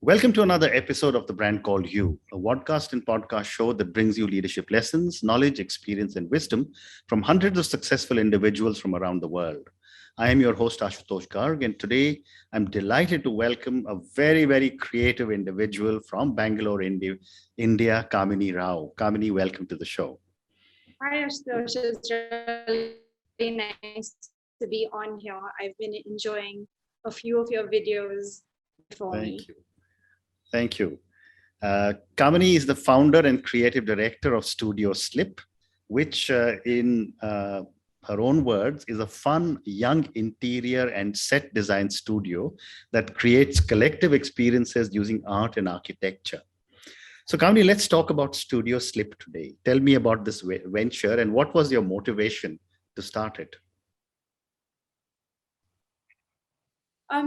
Welcome to another episode of The Brand Called You, a podcast and podcast show that brings you leadership lessons, knowledge, experience, and wisdom from hundreds of successful individuals from around the world. I am your host, Ashutosh Garg, and today I'm delighted to welcome a very, very creative individual from Bangalore, India, Kamini Rao. Kamini, welcome to the show. Hi, Ashutosh. It's really nice to be on here. I've been enjoying a few of your videos before me. Thank you. Kamini is the founder and creative director of Studio Slip, which in her own words is a fun, young interior and set design studio that creates collective experiences using art and architecture. So Kamini, let's talk about Studio Slip today. Tell me about this venture and what was your motivation to start it?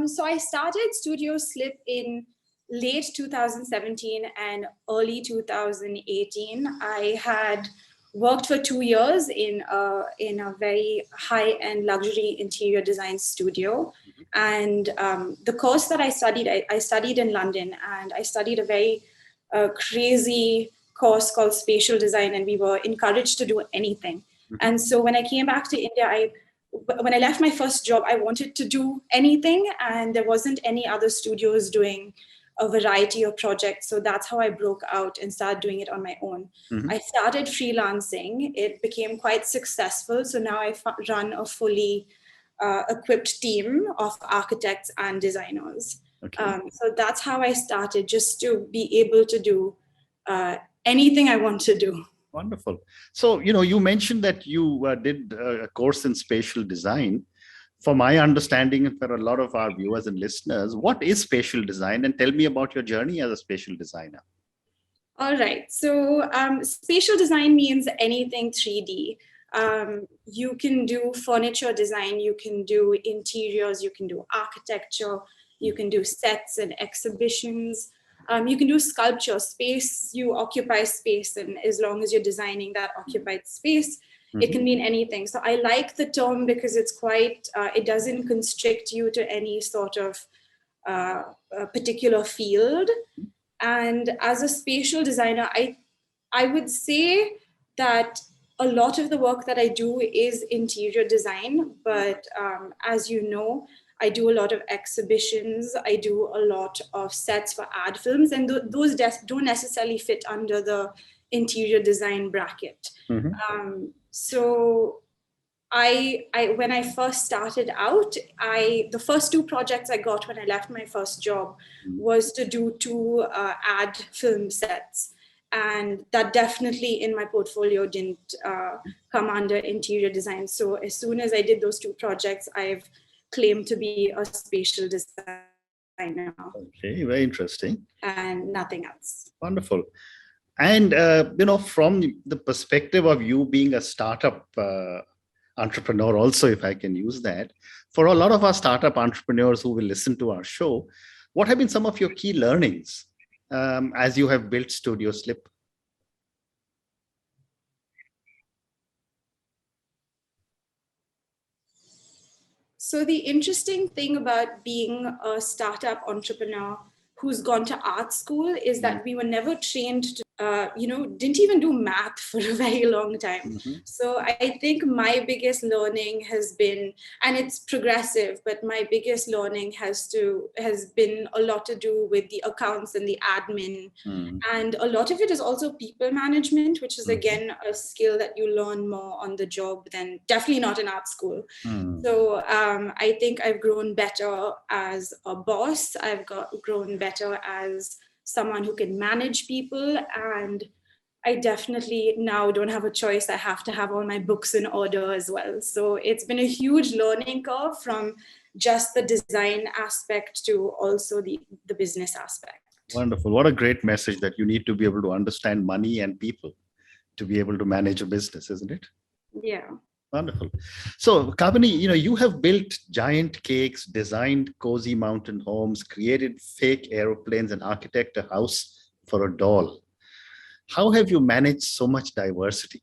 So I started Studio Slip in late 2017 and early 2018. I had worked for 2 years in a very high-end luxury interior design studio. And the course that I studied in London, and I studied a very crazy course called Spatial design, and we were encouraged to do anything. And so when I came back to India, when I left my first job, I wanted to do anything, and there wasn't any other studios doing a variety of projects. So that's how I broke out and started doing it on my own. I started freelancing. It became quite successful. So now I run a fully equipped team of architects and designers. Okay. So that's how I started, just to be able to do anything I want to do. Wonderful. So, you mentioned that you did a course in spatial design. For my understanding, and for a lot of our viewers and listeners, what is spatial design? And tell me about your journey as a spatial designer. All right. So spatial design means anything 3D. You can do furniture design, you can do interiors, you can do architecture, you can do sets and exhibitions. You can do sculpture, space, you occupy space, and as long as you're designing that occupied space, it can mean anything. So I like the term because it's quite, it doesn't constrict you to any sort of particular field. And as a spatial designer, I would say that a lot of the work that I do is interior design, but as you know, I do a lot of exhibitions. I do a lot of sets for ad films, and those don't necessarily fit under the interior design bracket. So I when I first started out, the first 2 projects I got when I left my first job was to do 2 ad film sets. And that definitely in my portfolio didn't come under interior design. So as soon as I did those 2 projects, I've claimed to be a spatial designer. Okay, very interesting. And nothing else. Wonderful. And, from the perspective of you being a startup entrepreneur, also, if I can use that, for a lot of our startup entrepreneurs who will listen to our show, what have been some of your key learnings as you have built Studio Slip? So the interesting thing about being a startup entrepreneur who's gone to art school is that we were never trained to, didn't even do math for a very long time. So I think my biggest learning has been, and it's progressive, but my biggest learning has been a lot to do with the accounts and the admin. And a lot of it is also people management, which is again a skill that you learn more on the job than definitely not in art school. So I think I've grown better as a boss. I've grown better as someone who can manage people, and I definitely now don't have a choice. I have to have all my books in order as well. So it's been a huge learning curve from just the design aspect to also the business aspect. Wonderful. What a great message that you need to be able to understand money and people to be able to manage a business, isn't it? Yeah. Wonderful. So, Kamini, you have built giant cakes, designed cozy mountain homes, created fake aeroplanes, and architect a house for a doll. How have you managed so much diversity?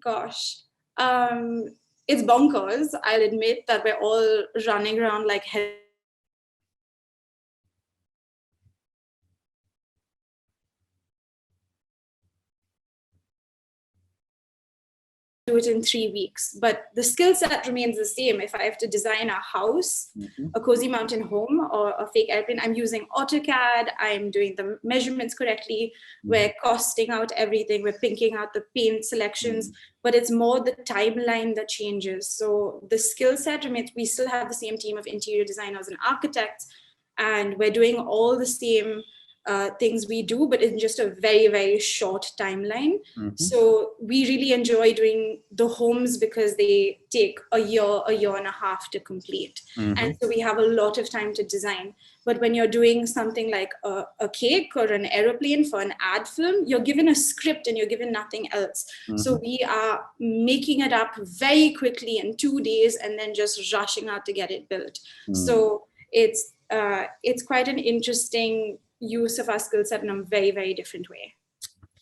Gosh. it's bonkers. I'll admit that we're all running around like hell. Do it in 3 weeks, but the skill set remains the same. If I have to design a house, a cozy mountain home, or a fake airplane, I'm using AutoCAD, I'm doing the measurements correctly, we're costing out everything, we're pinking out the paint selections, but it's more the timeline that changes. So the skill set remains. We still have the same team of interior designers and architects, and we're doing all the same things we do, but in just a very, very short timeline. So we really enjoy doing the homes because they take a year and a half to complete. And so we have a lot of time to design. But when you're doing something like a cake or an aeroplane for an ad film, you're given a script and you're given nothing else. So we are making it up very quickly in 2 days and then just rushing out to get it built. So it's quite an interesting use of our skill set in a very, very different way.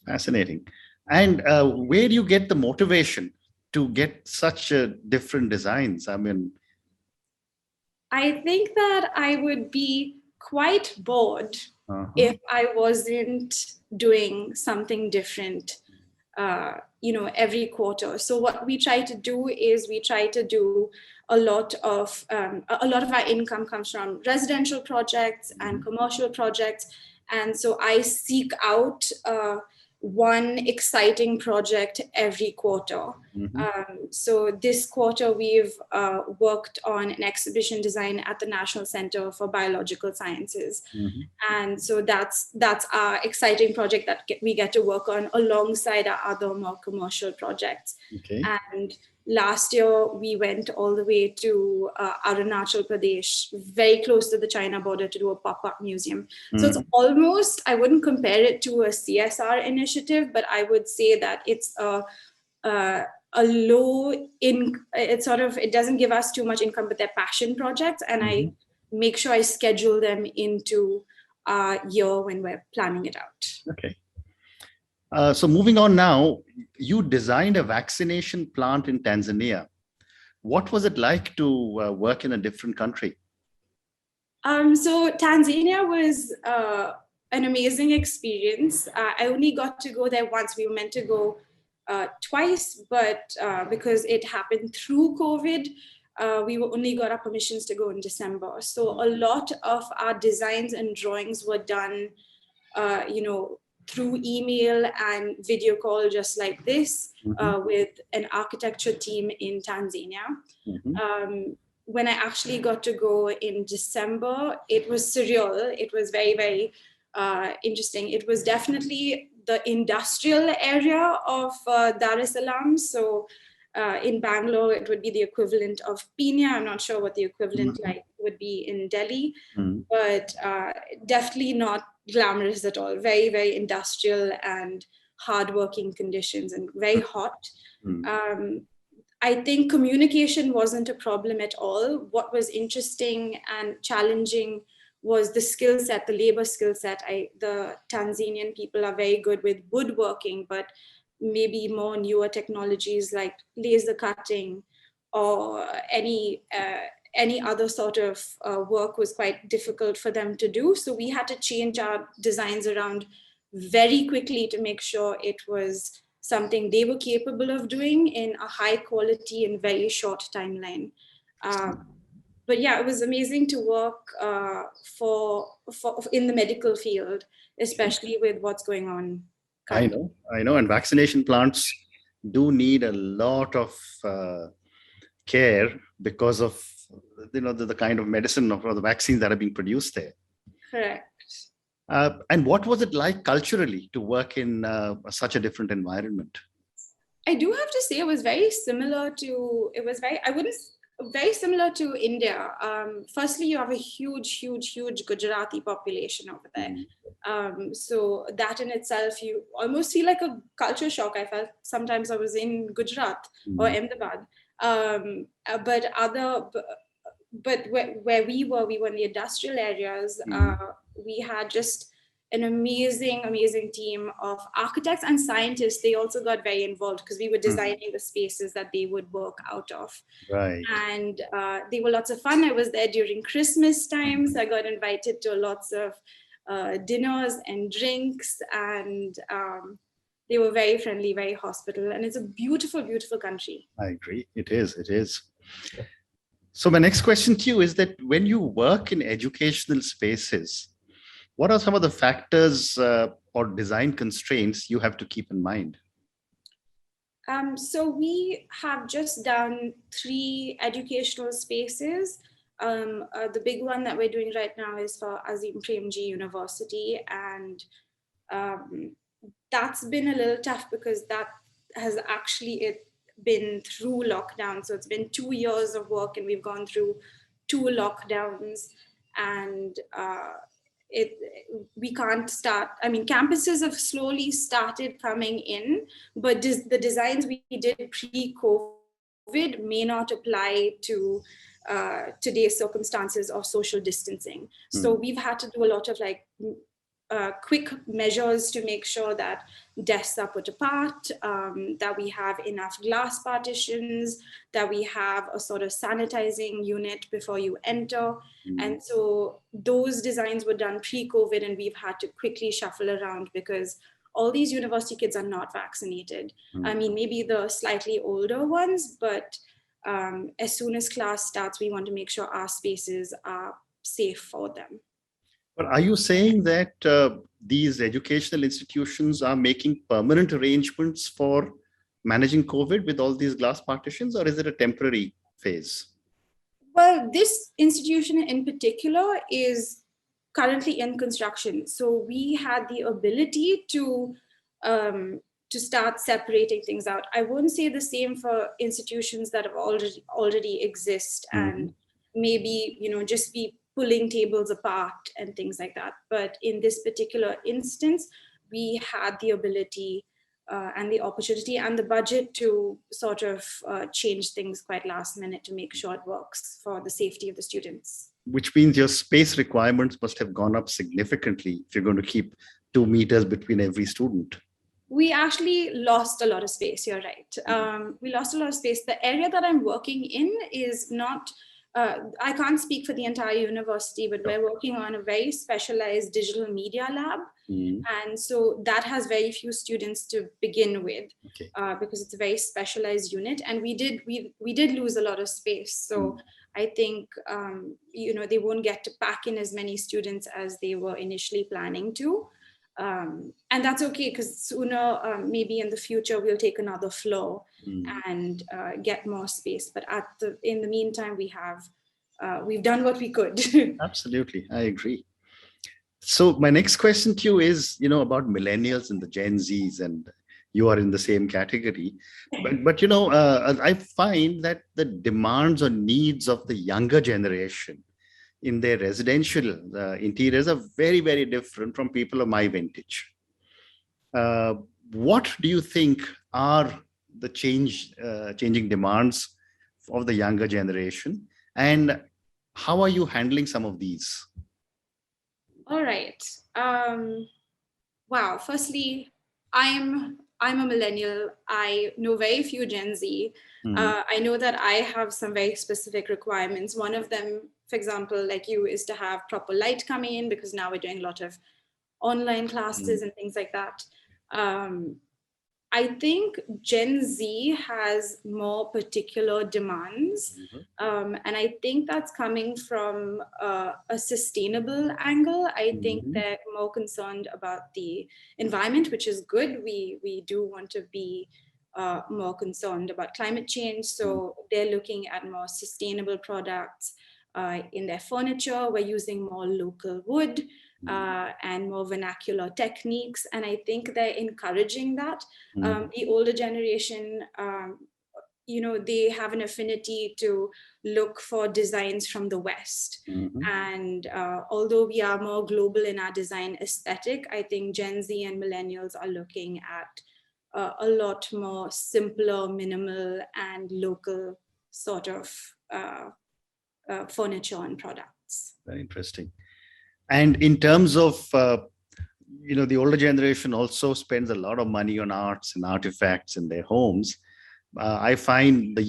Fascinating. And where do you get the motivation to get such different designs? I mean, I think that I would be quite bored if I wasn't doing something different, every quarter. So what we try to do is we try to do a lot of our income comes from residential projects and commercial projects. And so I seek out one exciting project every quarter. So this quarter, we've worked on an exhibition design at the National Center for Biological Sciences. And so that's our exciting project that we get to work on alongside our other more commercial projects. And last year, we went all the way to Arunachal Pradesh, very close to the China border, to do a pop-up museum. So it's almost, I wouldn't compare it to a CSR initiative, but I would say that it's a low it doesn't give us too much income, but they're passion projects. And I make sure I schedule them into our year when we're planning it out. Okay. So moving on now, you designed a vaccination plant in Tanzania. What was it like to work in a different country? So Tanzania was an amazing experience. I only got to go there once. We were meant to go twice, but because it happened through COVID, we only got our permissions to go in December. So a lot of our designs and drawings were done, through email and video call, just like this, with an architecture team in Tanzania. When I actually got to go in December, it was surreal. It was very, very interesting. It was definitely the industrial area of Dar es Salaam. So in Bangalore, it would be the equivalent of Pina. I'm not sure what the equivalent would be in Delhi, but definitely not glamorous at all. Very, very industrial and hardworking conditions and very hot. I think communication wasn't a problem at all. What was interesting and challenging was the skill set, the labor skill set. The Tanzanian people are very good with woodworking, but maybe more newer technologies like laser cutting or any other sort of work was quite difficult for them to do. So we had to change our designs around very quickly to make sure it was something they were capable of doing in a high quality and very short timeline. But yeah, it was amazing to work for in the medical field, especially with what's going on currently. I know. And vaccination plants do need a lot of care because of the kind of medicine or the vaccines that are being produced there. Correct. And what was it like culturally to work in such a different environment? I do have to say it was very similar to India. Firstly, you have a huge Gujarati population over there. So that in itself, you almost feel like a culture shock. I felt sometimes I was in Gujarat or Ahmedabad. But where we were in the industrial areas, we had just an amazing, amazing team of architects and scientists. They also got very involved because we were designing the spaces that they would work out of. Right. And they were lots of fun. I was there during Christmas times. I got invited to lots of dinners and drinks, and they were very friendly, very hospitable, and it's a beautiful, beautiful country. I agree. It is. It is. So my next question to you is that when you work in educational spaces, what are some of the factors or design constraints you have to keep in mind? So we have just done 3 educational spaces. The big one that we're doing right now is for Azim Premji University, and that's been a little tough because that has actually been through lockdown. So it's been 2 years of work, and we've gone through 2 lockdowns, and we can't start. I mean, campuses have slowly started coming in, but the designs we did pre-COVID may not apply to today's circumstances of social distancing. So we've had to do a lot of like quick measures to make sure that desks are put apart, that we have enough glass partitions, that we have a sort of sanitizing unit before you enter. And so those designs were done pre-COVID, and we've had to quickly shuffle around because all these university kids are not vaccinated. I mean, maybe the slightly older ones, but as soon as class starts, we want to make sure our spaces are safe for them. But are you saying that these educational institutions are making permanent arrangements for managing COVID with all these glass partitions, or is it a temporary phase? Well, this institution in particular is currently in construction. So we had the ability to start separating things out. I wouldn't say the same for institutions that have already exist and maybe, you know, just be pulling tables apart and things like that. But in this particular instance, we had the ability and the opportunity and the budget to sort of change things quite last minute to make sure it works for the safety of the students. Which means your space requirements must have gone up significantly if you're going to keep 2 meters between every student. We actually lost a lot of space, you're right. We lost a lot of space. The area that I'm working in is not, I can't speak for the entire university, but we're working on a very specialized digital media lab. And so that has very few students to begin with, because it's a very specialized unit. And we did lose a lot of space. So I think, you know, they won't get to pack in as many students as they were initially planning to. And that's okay, because sooner, maybe in the future, we'll take another floor and get more space. But in the meantime, we've done what we could. Absolutely, I agree. So my next question to you is, you know, about millennials and the Gen Zs, and you are in the same category. But you know, I find that the demands or needs of the younger generation in their residential interiors are very, very different from people of my vintage. What do you think are the changing demands of the younger generation, and how are you handling some of these? All right. Wow. Firstly, I'm a millennial. I know very few Gen Z. I know that I have some very specific requirements. One of them, for example, like you, is to have proper light coming in, because now we're doing a lot of online classes and things like that. I think Gen Z has more particular demands. And I think that's coming from a sustainable angle. I think they're more concerned about the environment, which is good. We do want to be more concerned about climate change. So they're looking at more sustainable products in their furniture. We're using more local wood. And more vernacular techniques. And I think they're encouraging that. The older generation, you know, they have an affinity to look for designs from the West. And although we are more global in our design aesthetic, I think Gen Z and millennials are looking at a lot more simpler, minimal, and local sort of furniture and products. Very interesting. And in terms of the older generation also spends a lot of money on arts and artifacts in their homes. I find the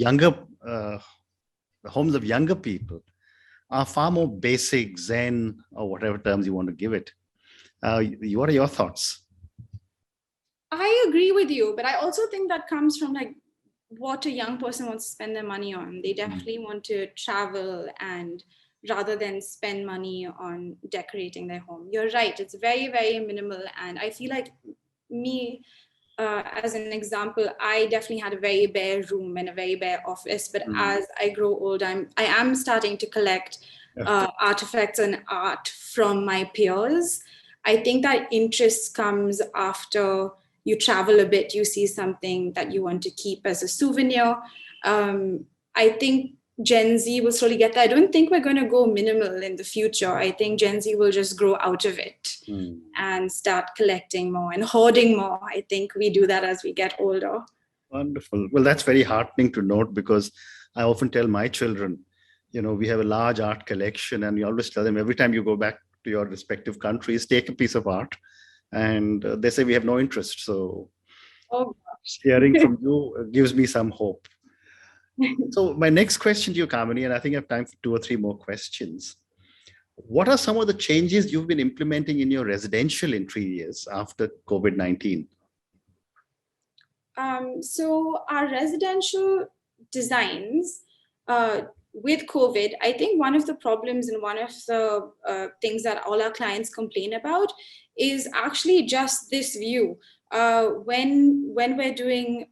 homes of younger people are far more basic, zen, or whatever terms you want to give it. What are your thoughts? I agree with you, but I also think that comes from like what a young person wants to spend their money on. They definitely want to travel, and rather than spend money on decorating their home. You're right, it's very, very minimal. And I feel like me, as an example, I definitely had a very bare room and a very bare office. But as I grow old, I am starting to collect artifacts and art from my peers. I think that interest comes after you travel a bit, you see something that you want to keep as a souvenir. I think Gen Z will slowly get that. I don't think we're going to go minimal in the future. I think Gen Z will just grow out of it and start collecting more and hoarding more. I think we do that as we get older. Wonderful. Well, that's very heartening to note, because I often tell my children, we have a large art collection, and we always tell them every time you go back to your respective countries, take a piece of art. And they say we have no interest. So hearing from you gives me some hope. So my next question to you, Kamini, and I think I have time for 2 or 3 more questions. What are some of the changes you've been implementing in your residential interiors after COVID-19? So our residential designs, with COVID, I think one of the problems and one of the things that all our clients complain about is actually just this view. When they're doing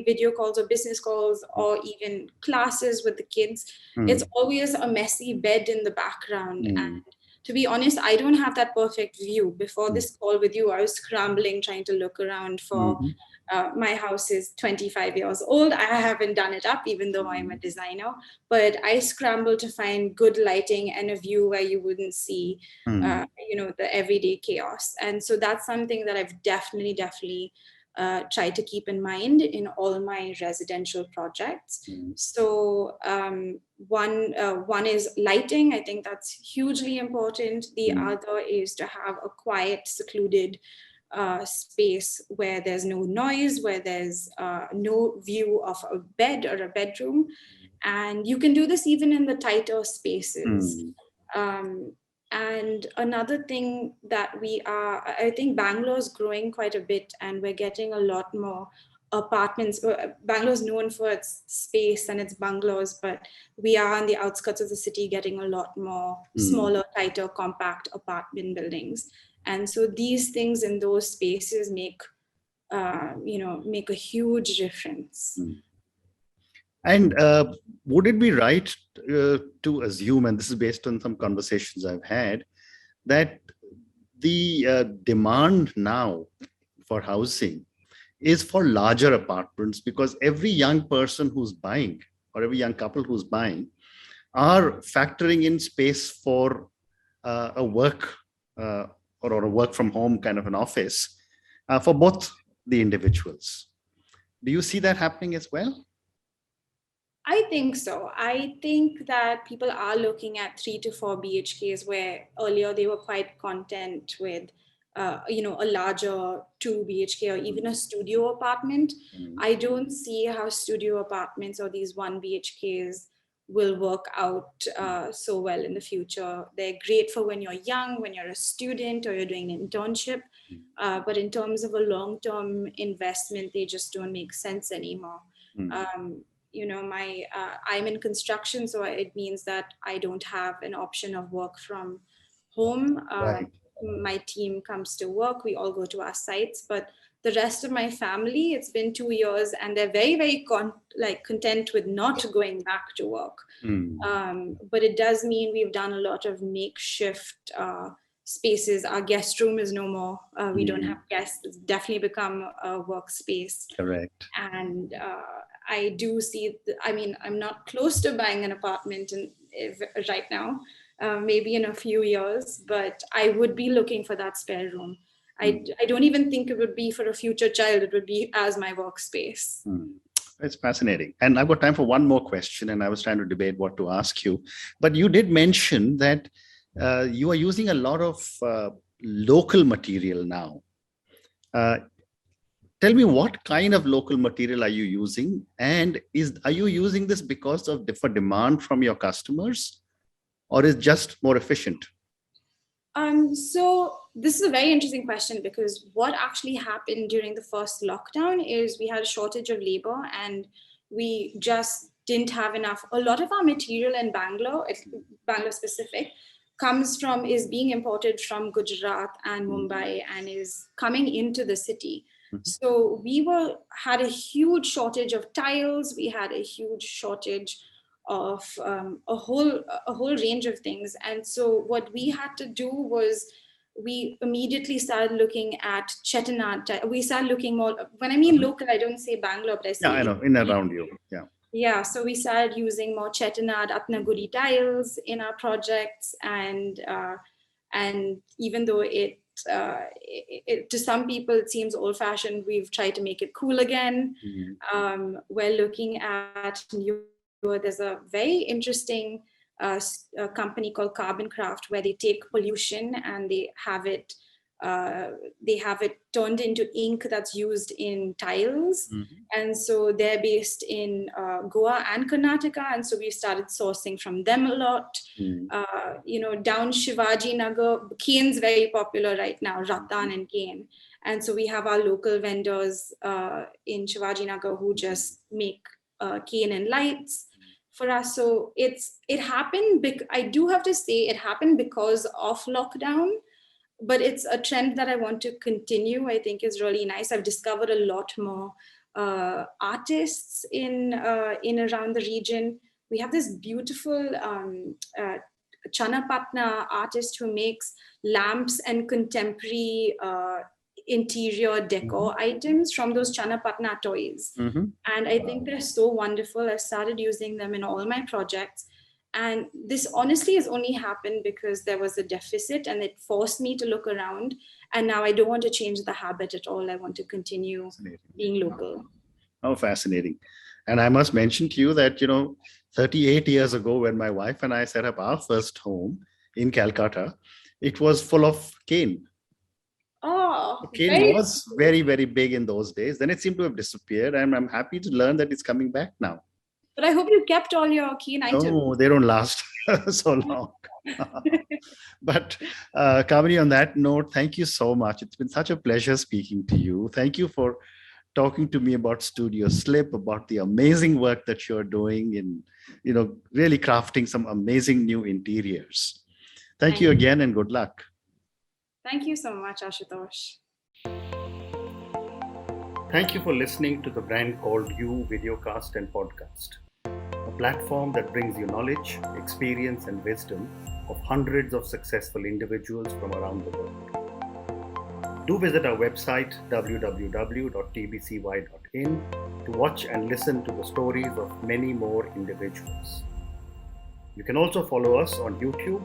video calls or business calls or even classes with the kids, it's always a messy bed in the background. And to be honest, I don't have that perfect view. Before this call with you, I was scrambling, trying to look around for my house is 25 years old. I haven't done it up, even though I'm a designer, but I scrambled to find good lighting and a view where you wouldn't see, the everyday chaos. And so that's something that I've definitely tried to keep in mind in all my residential projects. So one is lighting. I think that's hugely important. The other is to have a quiet, secluded space where there's no noise, where there's no view of a bed or a bedroom. And you can do this even in the tighter spaces. And another thing that I think Bangalore's growing quite a bit, and we're getting a lot more apartments. Bangalore's known for its space and its bungalows, but we are on the outskirts of the city getting a lot more smaller, tighter, compact apartment buildings. And so these things in those spaces make a huge difference. And would it be right to assume, and this is based on some conversations I've had, that the demand now for housing is for larger apartments, because every young person who's buying, or every young couple who's buying, are factoring in space for a work or a work from home kind of an office for both the individuals. Do you see that happening as well? I think so. I think that people are looking at 3 to 4 BHKs, where earlier they were quite content with a larger 2 BHK or even a studio apartment. I don't see how studio apartments or these 1 BHKs will work out so well in the future. They're great for when you're young, when you're a student or you're doing an internship. But in terms of a long-term investment, they just don't make sense anymore. I'm in construction, so it means that I don't have an option of work from home. Right. My team comes to work, we all go to our sites, but the rest of my family, it's been 2 years and they're very, very content with not going back to work. But it does mean we've done a lot of makeshift spaces. Our guest room is no more. We don't have guests. It's definitely become a workspace. Correct. And I do see, I'm not close to buying an apartment right now, maybe in a few years, but I would be looking for that spare room. I don't even think it would be for a future child. It would be as my workspace. It's fascinating. And I've got time for one more question, and I was trying to debate what to ask you. But you did mention that you are using a lot of local material now. Tell me, what kind of local material are you using? And are you using this because of for demand from your customers, or is just more efficient? So this is a very interesting question, because what actually happened during the first lockdown is we had a shortage of labor, and we just didn't have enough. A lot of our material in Bangalore specific, is being imported from Gujarat and Mumbai and is coming into the city. So we had a huge shortage of tiles. We had a huge shortage of a whole range of things. And so what we had to do was we immediately started looking at Chettinad. We started looking more, when I mean local, I don't say Bangalore, but I say I know, in and around you. Yeah, so we started using more Chettinad, Atnaguri tiles in our projects, and even though it to some people it seems old-fashioned, we've tried to make it cool again. We're looking at there's a very interesting company called Carbon Craft, where they take pollution and they have it turned into ink that's used in tiles. And so they're based in Goa and Karnataka, and so we started sourcing from them a lot. Down Shivaji Nagar, cane's very popular right now, rattan and cane. And so we have our local vendors in Shivaji Nagar who just make cane and lights for us. So it happened. I do have to say it happened because of lockdown, but it's a trend that I want to continue. I think is really nice. I've discovered a lot more artists in around the region. We have this beautiful Channapatna artist who makes lamps and contemporary interior decor items from those Channapatna toys. And I think they're so wonderful. I started using them in all my projects. And this honestly has only happened because there was a deficit, and it forced me to look around. And now I don't want to change the habit at all. I want to continue being local. Oh, fascinating. And I must mention to you that, 38 years ago, when my wife and I set up our first home in Calcutta, it was full of cane. Oh, cane was very, very big in those days. Then it seemed to have disappeared. And I'm happy to learn that it's coming back now. But I hope you kept all your cane items. No, they don't last so long. But Kamini, on that note, thank you so much. It's been such a pleasure speaking to you. Thank you for talking to me about Studio Slip, about the amazing work that you're doing in, really crafting some amazing new interiors. Thank you again, and good luck. Thank you so much, Ashutosh. Thank you for listening to the Brand Called You videocast and podcast, a platform that brings you knowledge, experience, and wisdom of hundreds of successful individuals from around the world. Do visit our website www.tbcy.in to watch and listen to the stories of many more individuals. You can also follow us on YouTube,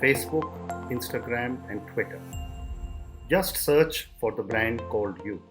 Facebook, Instagram, and Twitter. Just search for the Brand Called You.